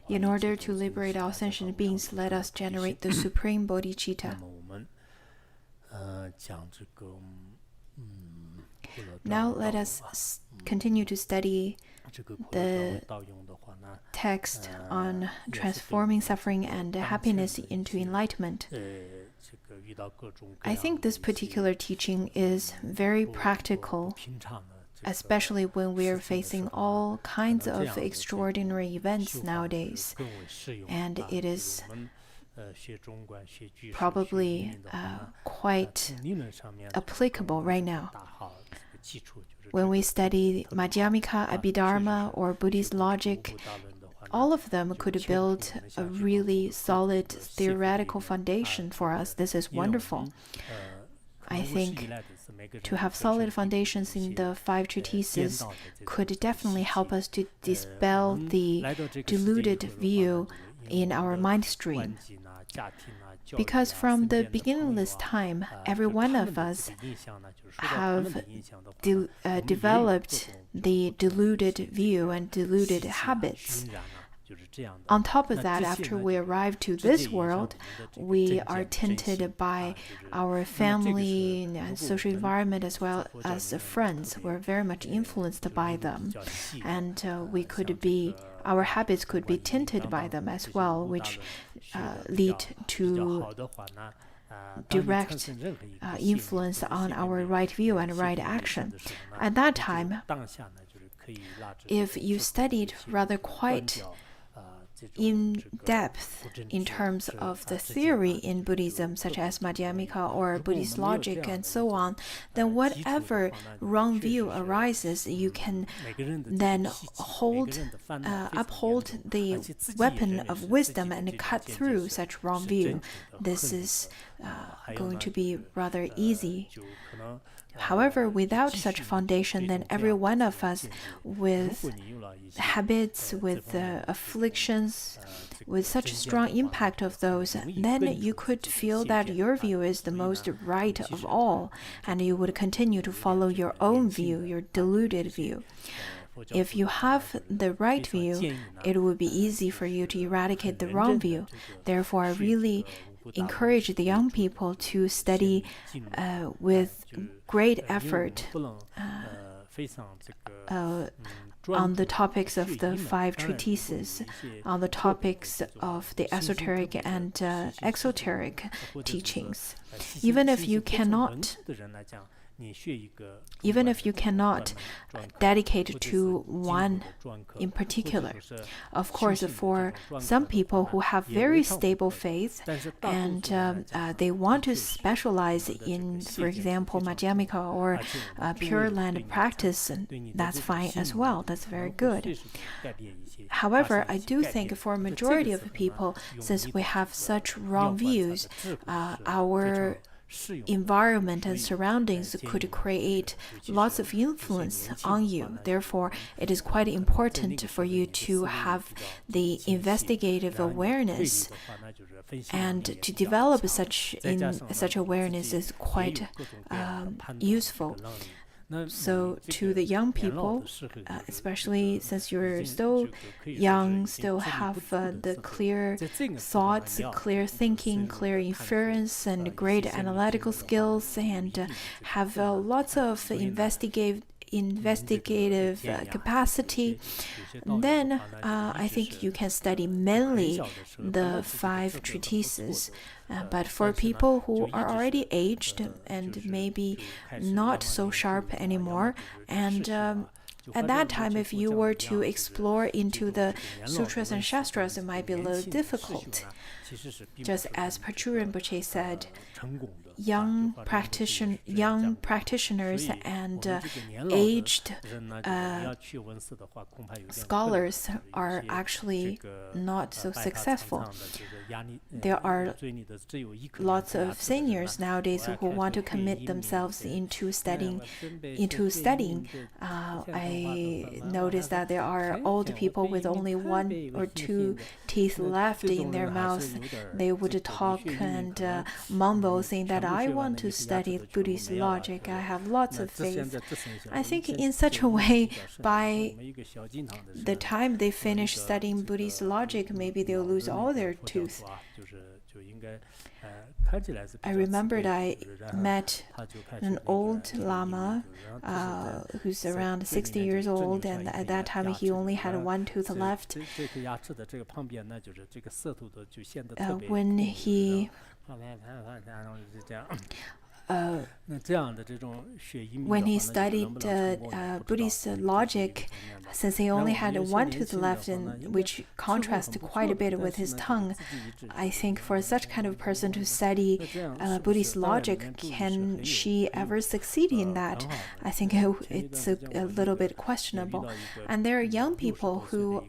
In order to liberate all sentient beings, let us generate the supreme bodhicitta. Now let us continue to study the text on transforming suffering and happiness into enlightenment. I think this particular teaching is very practical, especially when we are facing all kinds of extraordinary events nowadays. And it is probably quite applicable right now. When we study Madhyamika, Abhidharma, or Buddhist logic, all of them could build a really solid theoretical foundation for us. This is wonderful. I think to have solid foundations in the 5 treatises could definitely help us to dispel the deluded view in our mind stream. Because from the beginningless time, every one of us have developed the deluded view and deluded habits. On top of that, after we arrive to this world, we are tinted by our family and social environment as well as friends. We're very much influenced by them. And our habits could be tinted by them as well, which lead to direct influence on our right view and right action. At that time, if you studied rather quite in depth in terms of the theory in Buddhism, such as Madhyamika or Buddhist logic and so on, then whatever wrong view arises, you can then uphold the weapon of wisdom and cut through such wrong view. This is going to be rather easy. However, without such foundation, then every one of us with habits, with afflictions, with such strong impact of those, then you could feel that your view is the most right of all, and you would continue to follow your own view, your deluded view. If you have the right view, it would be easy for you to eradicate the wrong view. Therefore, I really encourage the young people to study with great effort on the topics of the 5 treatises, on the topics of the esoteric and exoteric teachings. Even if you cannot dedicate to one in particular. Of course, for some people who have very stable faith and they want to specialize in, for example, Madhyamika or Pure Land practice, that's fine as well. That's very good. However, I do think for a majority of people, since we have such wrong views, our environment and surroundings could create lots of influence on you. Therefore, it is quite important for you to have the investigative awareness, and to develop such awareness is quite useful. So to the young people, especially since you're still young, still have the clear thoughts, clear thinking, clear inference, and great analytical skills, and have lots of investigative capacity, then I think you can study mainly the 5 treatises. But for people who are already aged and maybe not so sharp anymore, and at that time, if you were to explore into the sutras and shastras, it might be a little difficult. Just as Pachu Rinpoche said, young practitioners and aged scholars are actually not so successful. There are lots of seniors nowadays who want to commit themselves into studying. I noticed that there are old people with only 1 or 2 teeth left in their mouths. They would talk and mumble, saying that I want to study Buddhist logic. I have lots of faith. I think in such a way, by the time they finish studying Buddhist logic, maybe they'll lose all their teeth. I remembered I met an old Lama who's around 60 years old, and at that time he only had 1 tooth left. When he studied Buddhist logic, since he only had 1 tooth left, and which contrasts quite a bit with his tongue, I think for such kind of person to study Buddhist logic, can she ever succeed in that? I think it's a little bit questionable. And there are young people who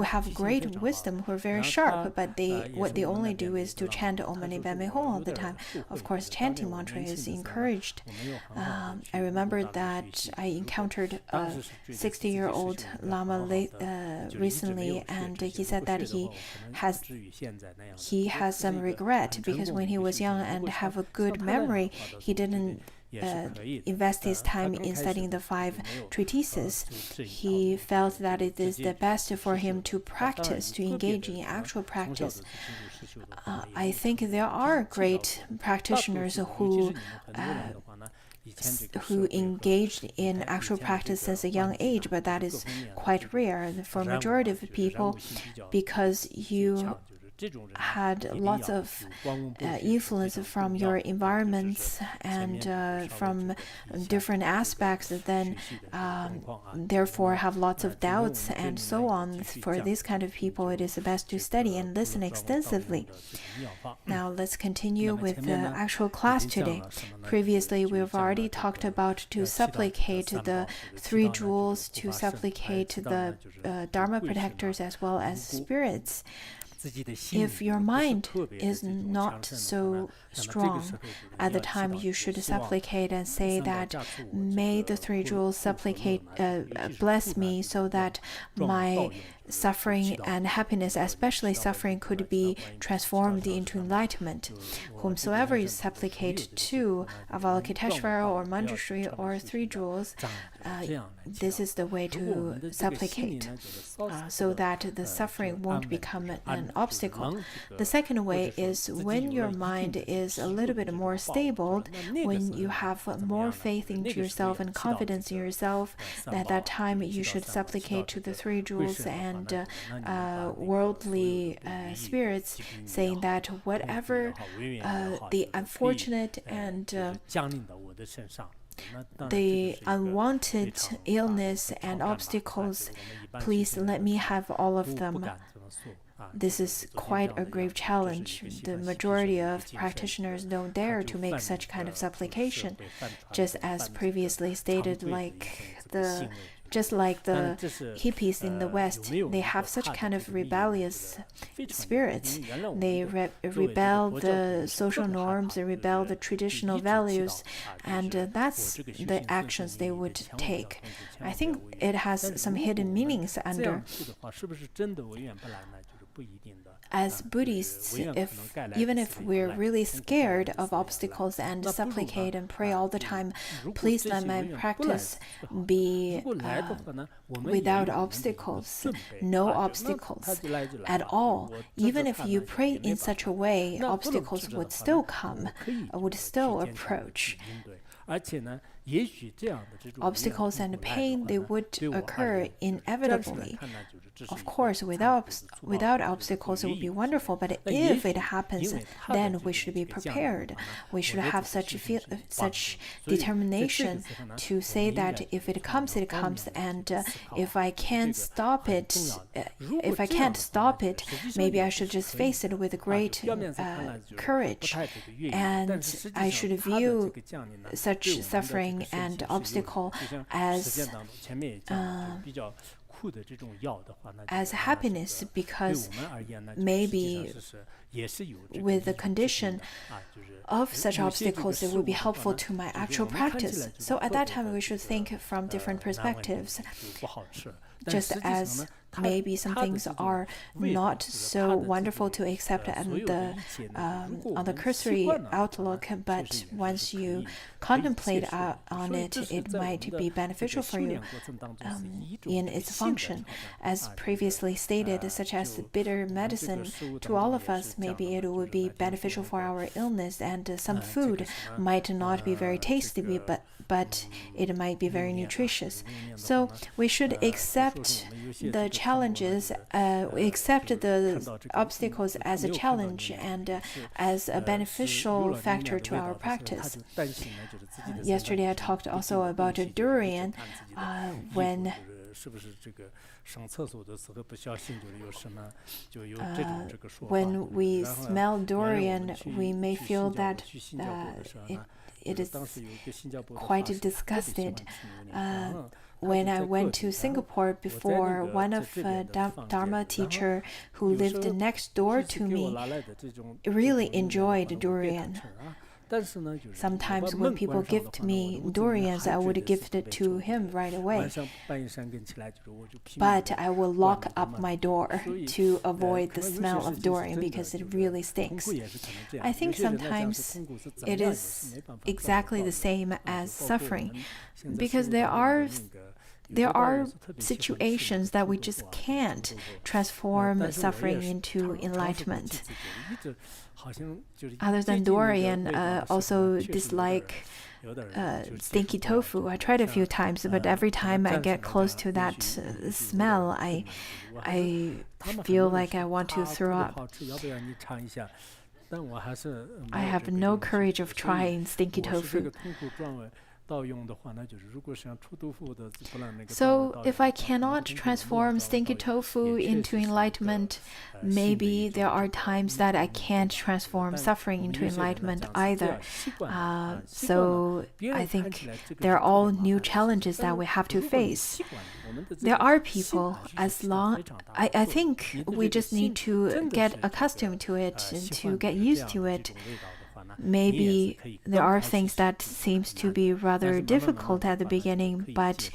have great wisdom, who are very sharp, but what they only do is to chant Om Mani Padme Hum all the time. Of course, chanting mantra is encouraged. I remember that I encountered a 60-year-old Lama recently, and he said that he has some regret because when he was young and have a good memory, he didn't invest his time in studying the 5 treatises. He felt that it is the best for him to practice, to engage in actual practice. I think there are great practitioners who engaged in actual practice since a young age, but that is quite rare. For majority of people, because you had lots of influence from your environments and from different aspects, then therefore have lots of doubts and so on. For this kind of people, it is best to study and listen extensively. Now let's continue with the actual class today. Previously, we've already talked about to supplicate the 3 jewels, to supplicate the Dharma protectors as well as spirits. If your mind is not so strong at the time, you should supplicate and say that, may the 3 jewels supplicate, bless me so that my suffering and happiness, especially suffering, could be transformed into enlightenment. Whomsoever you supplicate to, Avalokiteshvara or Manjushri or 3 jewels, this is the way to supplicate, so that the suffering won't become an obstacle. The second way is when your mind is a little bit more stable, when you have more faith into yourself and confidence in yourself, at that time you should supplicate to the 3 jewels and worldly spirits, saying that whatever the unfortunate and the unwanted illness and obstacles, please let me have all of them. This is quite a grave challenge. The majority of practitioners don't dare to make such kind of supplication, just as previously stated, just like the hippies in the West, they have such kind of rebellious spirits. They rebel the social norms, they rebel the traditional values, and that's the actions they would take. I think it has some hidden meanings under. As Buddhists, even if we're really scared of obstacles and supplicate and pray all the time, please let my practice be without obstacles, no obstacles at all. Even if you pray in such a way, obstacles would still come, would still approach. obstacles and pain, they would occur inevitably. Of course, without obstacles, it would be wonderful. But if it happens, then we should be prepared. We should have such determination to say that if it comes, it comes, and if I can't stop it, maybe I should just face it with great courage, and I should view such suffering and obstacle as happiness, because maybe with the condition of such obstacles, it would be helpful to my actual practice. So at that time, we should think from different perspectives. Just as maybe some things are not so wonderful to accept on the cursory outlook, but once you contemplate on it, it might be beneficial for you in its function. As previously stated, such as bitter medicine, to all of us, maybe it would be beneficial for our illness, and some food might not be very tasty, but it might be very nutritious. So we should accept the challenges, accept the obstacles as a challenge and as a beneficial factor to our practice. Yesterday I talked also about a durian. When we smell durian, we may feel that it is quite disgusted. When I went to Singapore before, one of Dharma teacher who lived next door to me really enjoyed durian. Sometimes when people gift me durians, I would gift it to him right away. But I will lock up my door to avoid the smell of durian because it really stinks. I think sometimes it is exactly the same as suffering, because there are situations that we just can't transform suffering into enlightenment. Other than durian, also dislike stinky tofu. I tried a few times, but every time I get close to that smell, I feel like I want to throw up. I have no courage of trying stinky tofu. So if I cannot transform stinky tofu into enlightenment, maybe there are times that I can't transform suffering into enlightenment either. So I think they're all new challenges that we have to face. There are people, I think we just need to get accustomed to it and to get used to it. Maybe there are things that seems to be rather difficult at the beginning, but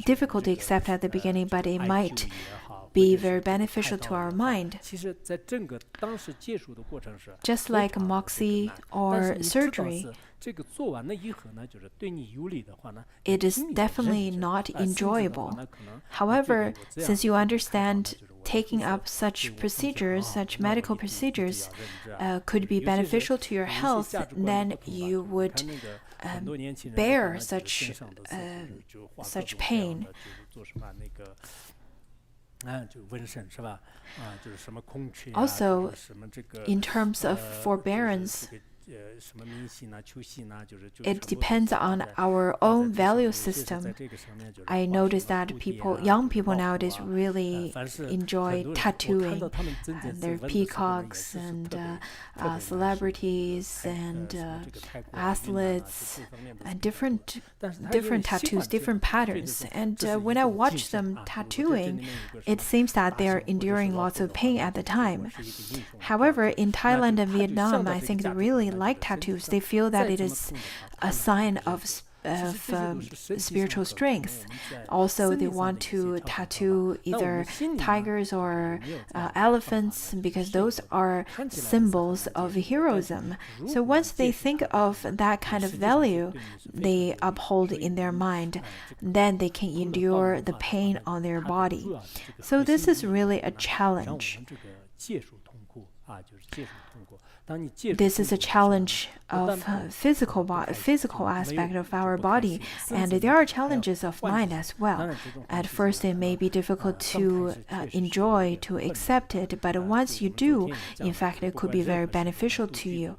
difficult to accept at the beginning, but it might be very beneficial to our mind. Just like moxie or surgery, it is definitely not enjoyable. However, since you understand taking up such procedures, such medical procedures, could be beneficial to your health, then you would bear such pain. Also, in terms of forbearance, it depends on our own value system. I notice that young people nowadays really enjoy tattooing. There are peacocks and celebrities and athletes and different tattoos, different patterns. And when I watch them tattooing, it seems that they are enduring lots of pain at the time. However, in Thailand and Vietnam, I think they really like tattoos. They feel that it is a sign of spiritual strength. Also, they want to tattoo either tigers or elephants because those are symbols of heroism. So once they think of that kind of value they uphold in their mind, then they can endure the pain on their body. So this is really a challenge. This is a challenge of physical aspect of our body, and there are challenges of mind as well. At first, it may be difficult to enjoy, to accept it, but once you do, in fact, it could be very beneficial to you.